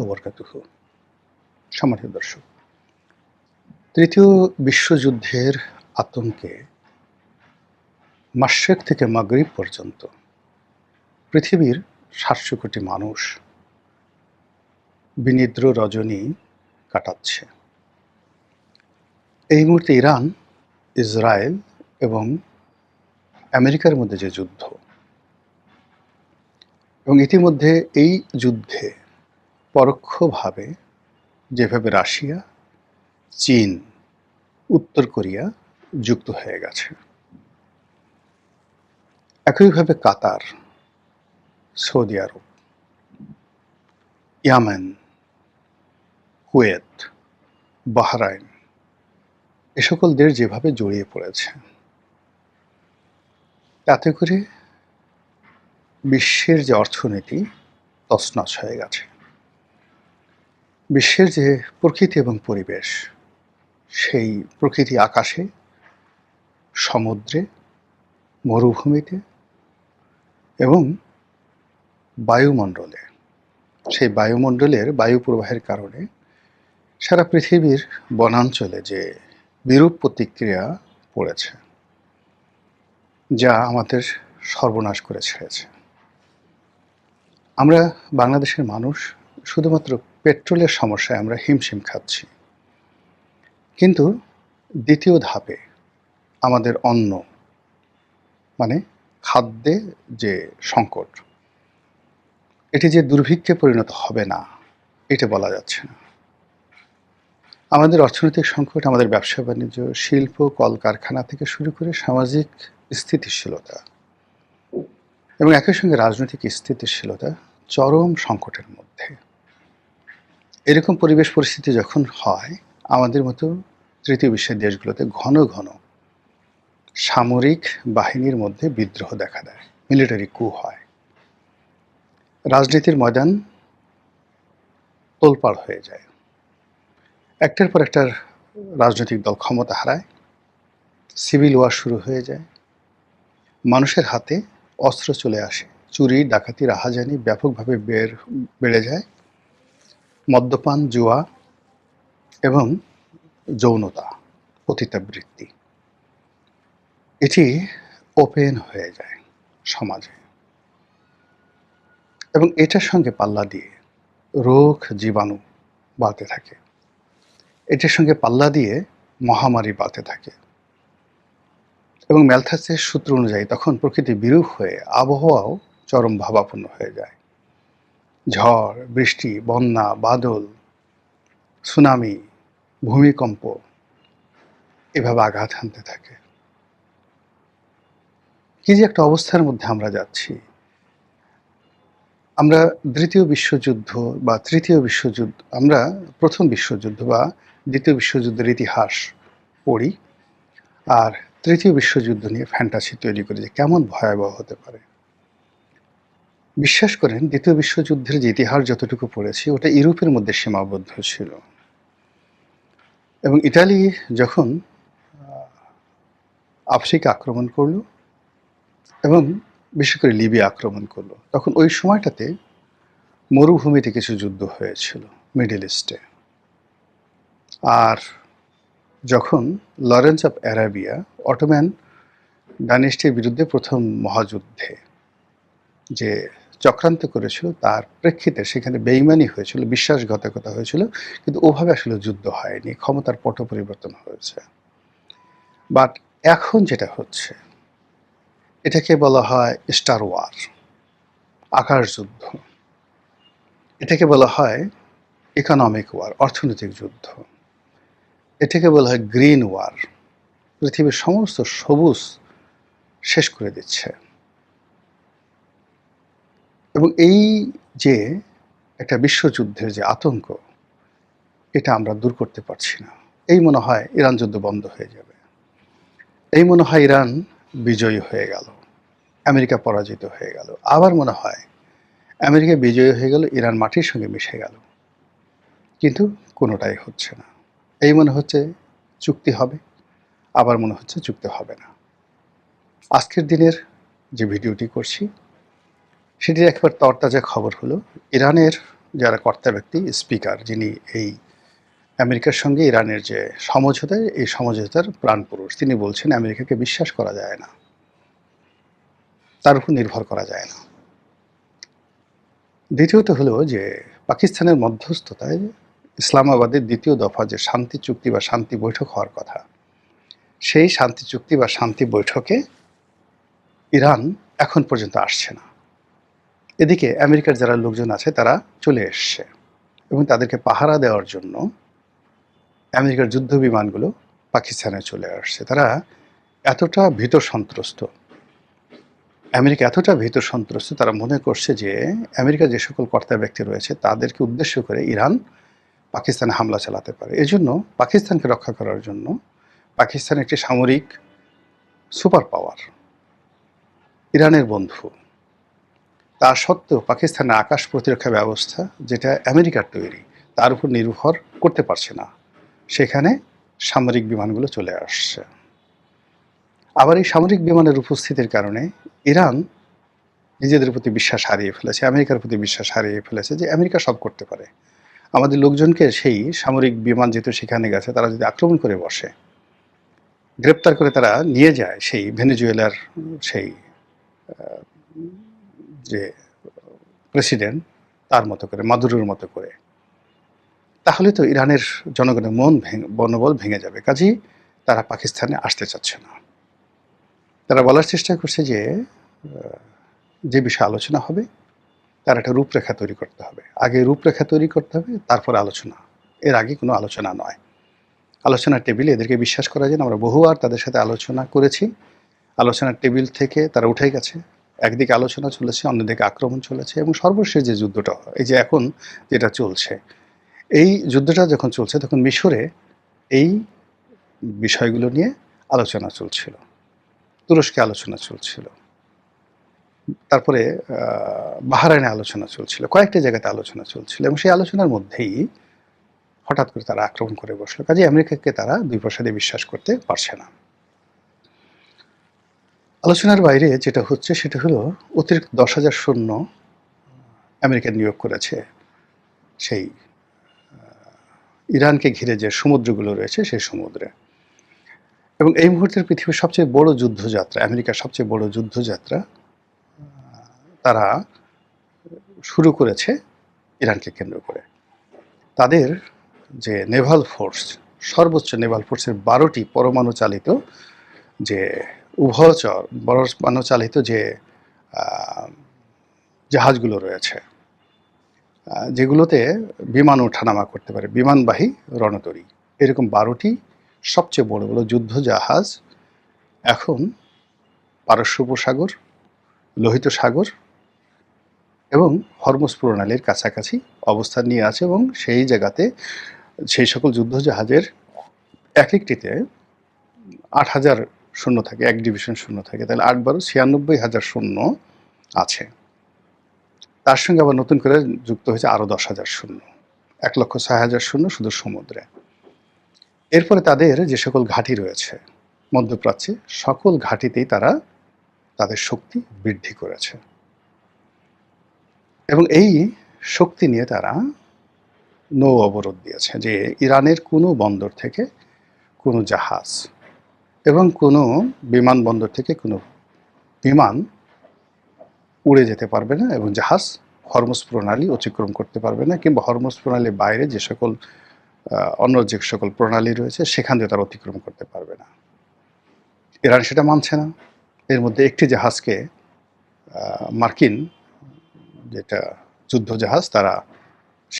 ওবরকাতুহু। সম্মানিত দর্শক, তৃতীয় বিশ্বযুদ্ধের আতঙ্কে মাশরিক থেকে মাগরিব পর্যন্ত পৃথিবীর ৭০০ কোটি মানুষ বিনিদ্র রজনী কাটাচ্ছে। এই মুহূর্তে ইরান, ইসরায়েল এবং আমেরিকার মধ্যে যে যুদ্ধ, এবং ইতিমধ্যে এই যুদ্ধে পরোক্ষভাবে যেভাবে রাশিয়া, চীন, উত্তর কোরিয়া যুক্ত হয়ে গেছে, একইভাবে কাতার, সৌদি আরব, ইয়ামেন, কুয়েত, বাহরাইন এ সকল দেশ যেভাবে জড়িয়ে পড়েছে, তাতে করে বিশ্বের যে অর্থনীতি তছনছ হয়ে গেছে। বিশ্বের যে প্রকৃতি এবং পরিবেশ, সেই প্রকৃতি আকাশে, সমুদ্রে, মরুভূমিতে এবং বায়ুমণ্ডলে, সেই বায়ুমণ্ডলের বায়ু প্রবাহের কারণে সারা পৃথিবীর বনাঞ্চলে যে বিরূপ প্রতিক্রিয়া পড়েছে, যা আমাদের সর্বনাশ করে ছেড়েছে। আমরা বাংলাদেশের মানুষ শুধুমাত্র পেট্রোলের সমস্যায় আমরা হিমশিম খাচ্ছি, কিন্তু দ্বিতীয় ধাপে আমাদের অন্ন মানে খাদ্যে যে সংকট, এটি যে দুর্ভিক্ষে পরিণত হবে না এটা বলা যাচ্ছে না। আমাদের অর্থনৈতিক সংকট, আমাদের ব্যবসা বাণিজ্য, শিল্প, কলকারখানা থেকে শুরু করে সামাজিক স্থিতিশীলতা এবং একই সঙ্গে রাজনৈতিক স্থিতিশীলতা চরম সংকটের মধ্যে। এরকম পরিবেশ পরিস্থিতি যখন হয়, আমাদের মতো তৃতীয় বিশ্বের দেশগুলোতে ঘন ঘন সামরিক বাহিনীর মধ্যে বিদ্রোহ দেখা দেয়, মিলিটারি কু হয়, রাজনীতির ময়দান তোলপাড় হয়ে যায়, একটার পর একটার রাজনৈতিক দল ক্ষমতা হারায়, সিভিল ওয়ার শুরু হয়ে যায়, মানুষের হাতে অস্ত্র চলে আসে, চুরি, ডাকাতি, রাহাজানি ব্যাপকভাবে বেড়ে যায়, মদ্যপান, জুয়া এবং যৌনতা, পতিতাবৃত্তি এটি ওপেন হয়ে যায় সমাজে। এবং এটার সঙ্গে পাল্লা দিয়ে রোগ জীবাণু বাড়তে থাকে, এটার সঙ্গে পাল্লা দিয়ে মহামারী বাড়তে থাকে। এবং ম্যালথাসের সূত্র অনুযায়ী তখন প্রকৃতি বিরূপ হয়ে আবহাওয়াও চরম ভাবাপন্ন হয়ে যায়। ঝড়, বৃষ্টি, বন্যা, বাদল, সুনামি, ভূমিকম্প এভাবে আঘাত হানতে থাকে। কি যে একটা অবস্থার মধ্যে আমরা যাচ্ছি। আমরা দ্বিতীয় বিশ্বযুদ্ধ বা তৃতীয় বিশ্বযুদ্ধ, আমরা প্রথম বিশ্বযুদ্ধ বা দ্বিতীয় বিশ্বযুদ্ধের ইতিহাস পড়ি, আর তৃতীয় বিশ্বযুদ্ধ নিয়ে ফ্যান্টাসি তৈরি করি যে কেমন ভয়াবহ হতে পারে। বিশ্বাস করেন, দ্বিতীয় বিশ্বযুদ্ধের যে ইতিহাস যতটুকু পড়েছি ওটা ইউরোপের মধ্যে সীমাবদ্ধ ছিল। এবং ইটালি যখন আফ্রিকা আক্রমণ করলো এবং বিশেষ করে লিবিয়া আক্রমণ করলো, তখন ওই সময়টাতে মরুভূমিতে কিছু যুদ্ধ হয়েছিল মিডল ইস্টে। আর যখন লরেন্স অফ অ্যারাবিয়া অটোম্যান ডাইনেস্টির বিরুদ্ধে প্রথম মহাযুদ্ধে যে চক্রান্ত করেছিল, তার প্রেক্ষিতে সেখানে বেইমানি হয়েছিল, বিশ্বাসঘাতকতা হয়েছিল, কিন্তু ওভাবে আসলে যুদ্ধ হয়নি, ক্ষমতার পট পরিবর্তন হয়েছে। বাট এখন যেটা হচ্ছে এটাকে বলা হয় স্টার ওয়ার, আকাশ যুদ্ধ। এটাকে বলা হয় ইকোনমিক ওয়ার, অর্থনৈতিক যুদ্ধ। এটাকে বলা হয় গ্রিন ওয়ার, পৃথিবীর সমস্ত সবুজ শেষ করে দিচ্ছে। এবং এই যে একটা বিশ্বযুদ্ধের যে আতঙ্ক, এটা আমরা দূর করতে পারছি না। এই মনে হয় ইরান যুদ্ধ বন্ধ হয়ে যাবে, এই মনে হয় ইরান বিজয়ী হয়ে গেল, আমেরিকা পরাজিত হয়ে গেল, আবার মনে হয় আমেরিকা বিজয়ী হয়ে গেল, ইরান মাটির সঙ্গে মিশে গেল, কিন্তু কোনোটাই হচ্ছে না। এই মনে হচ্ছে চুক্তি হবে, আবার মনে হচ্ছে চুক্তি হবে না। আজকের দিনের যে ভিডিওটি করছি সেটির একবার তরতাজা খবর হলো, ইরানের যারা কর্তা ব্যক্তি, স্পিকার, যিনি এই আমেরিকার সঙ্গে ইরানের যে সমঝোতা, এই সমঝোতার প্রাণপুরুষ, তিনি বলছেন আমেরিকাকে বিশ্বাস করা যায় না, তার উপর নির্ভর করা যায় না। দ্বিতীয়ত হলো যে পাকিস্তানের মধ্যস্থতায় ইসলামাবাদের দ্বিতীয় দফা যে শান্তি চুক্তি বা শান্তি বৈঠক হওয়ার কথা, সেই শান্তি চুক্তি বা শান্তি বৈঠকে ইরান এখন পর্যন্ত আসছে না। এদিকে আমেরিকার যারা লোকজন আছে তারা চলে এসছে এবং তাদেরকে পাহারা দেওয়ার জন্য আমেরিকার যুদ্ধ বিমানগুলো পাকিস্তানে চলে আসছে। তারা এতটা ভীত সন্ত্রস্ত, আমেরিকা এতটা ভীত সন্ত্রস্ত, তারা মনে করছে যে আমেরিকার যে সকল কর্তা ব্যক্তি রয়েছে তাদেরকে উদ্দেশ্য করে ইরান পাকিস্তানে হামলা চালাতে পারে। এজন্য পাকিস্তানকে রক্ষা করার জন্য পাকিস্তান একটি সামরিক সুপার পাওয়ার, ইরানের বন্ধু, তা সত্ত্বেও পাকিস্তানের আকাশ প্রতিরক্ষা ব্যবস্থা যেটা আমেরিকার তৈরি তার উপর নির্ভর করতে পারছে না, সেখানে সামরিক বিমানগুলো চলে আসছে। আবার এই সামরিক বিমানের উপস্থিতির কারণে ইরান নিজেদের প্রতি বিশ্বাস হারিয়ে ফেলেছে, আমেরিকার প্রতি বিশ্বাস হারিয়ে ফেলেছে যে আমেরিকা সব করতে পারে। আমাদের লোকজনকে সেই সামরিক বিমান যেহেতু সেখানে গেছে, তারা যদি আক্রমণ করে বসে, গ্রেপ্তার করে তারা নিয়ে যায় সেই ভেনেজুয়েলার সেই যে প্রেসিডেন্ট, তার মতো করে, মাদুরোর মতো করে, তাহলে তো ইরানের জনগণের মনোবল ভেঙে যাবে। কাজেই তারা পাকিস্তানে আসতে চাচ্ছে না। তারা বলার চেষ্টা করছে যে যে বিষয়ে আলোচনা হবে তার একটা রূপরেখা তৈরি করতে হবে, আগে রূপরেখা তৈরি করতে হবে, তারপর আলোচনা। এর আগে কোনো আলোচনা নয়। আলোচনার টেবিলে এদেরকে বিশ্বাস করা যায় না। আমরা বহুবার তাদের সাথে আলোচনা করেছি, আলোচনার টেবিল থেকে তারা উঠে গেছে। একদিকে আলোচনা চলেছে, অন্যদিকে আক্রমণ চলেছে, এবং সর্বশেষ যে যুদ্ধটা, এই যে এখন যেটা চলছে, এই যুদ্ধটা যখন চলছে তখন মিশরে এই বিষয়গুলো নিয়ে আলোচনা চলছিল, তুরস্কে আলোচনা চলছিল, তারপরে বাহরাইনে আলোচনা চলছিল, কয়েকটা জায়গাতে আলোচনা চলছিল, এবং সেই আলোচনার মধ্যেই হঠাৎ করে তারা আক্রমণ করে বসলো। কাজে আমেরিকাকে তারা দুই প্রসাদে বিশ্বাস করতে পারছে না। আলোচনার বাইরে যেটা হচ্ছে সেটা হলো অতিরিক্ত 10,000 সৈন্য আমেরিকা নিয়োগ করেছে সেই ইরানকে ঘিরে যে সমুদ্রগুলো রয়েছে সেই সমুদ্রে। এবং এই মুহূর্তের পৃথিবীর সবচেয়ে বড় যুদ্ধযাত্রা, আমেরিকার সবচেয়ে বড় যুদ্ধযাত্রা তারা শুরু করেছে ইরানকে কেন্দ্র করে। তাদের যে নেভাল ফোর্স, সর্বোচ্চ নেভাল ফোর্সের 12টি পরমাণু চালিত যে উভয়চর পরমাণু চালিত যে জাহাজগুলো রয়েছে, যেগুলোতে বিমান ওঠানামা করতে পারে, বিমানবাহী রণতরী, এরকম 12টি সবচেয়ে বড় বড় যুদ্ধ জাহাজ এখন পারস্য উপসাগর, লোহিত সাগর এবং হরমুজ প্রণালীর কাছাকাছি অবস্থান নিয়ে আছে। এবং সেই জায়গাতে সেই সকল যুদ্ধ জাহাজের এক একটিতে 8,000 সৈন্য থাকে, এক ডিভিশন সৈন্য থাকে, তাহলে 8 × 12 96,000 সৈন্য আছে। তার সঙ্গে আবার নতুন করে যুক্ত হয়েছে আরও 10,000 সৈন্য, 1,06,000 সৈন্য শুধু সমুদ্রে। এরপরে তাদের যে সকল ঘাঁটি রয়েছে মধ্যপ্রাচ্যে, সকল ঘাঁটিতেই তারা তাদের শক্তি বৃদ্ধি করেছে, এবং এই শক্তি নিয়ে তারা নৌ অবরোধ দিয়েছে যে ইরানের কোনো বন্দর থেকে কোনো জাহাজ এবং কোনো বিমানবন্দর থেকে কোনো বিমান উড়ে যেতে পারবে না, এবং জাহাজ হরমুজ প্রণালী অতিক্রম করতে পারবে না, কিংবা হরমুজ প্রণালীর বাইরে যে সকল অন্য যে সকল প্রণালী রয়েছে সেখান দিয়ে তারা অতিক্রম করতে পারবে না। ইরান সেটা মানছে না। এর মধ্যে একটি জাহাজকে মার্কিন যেটা যুদ্ধ জাহাজ তারা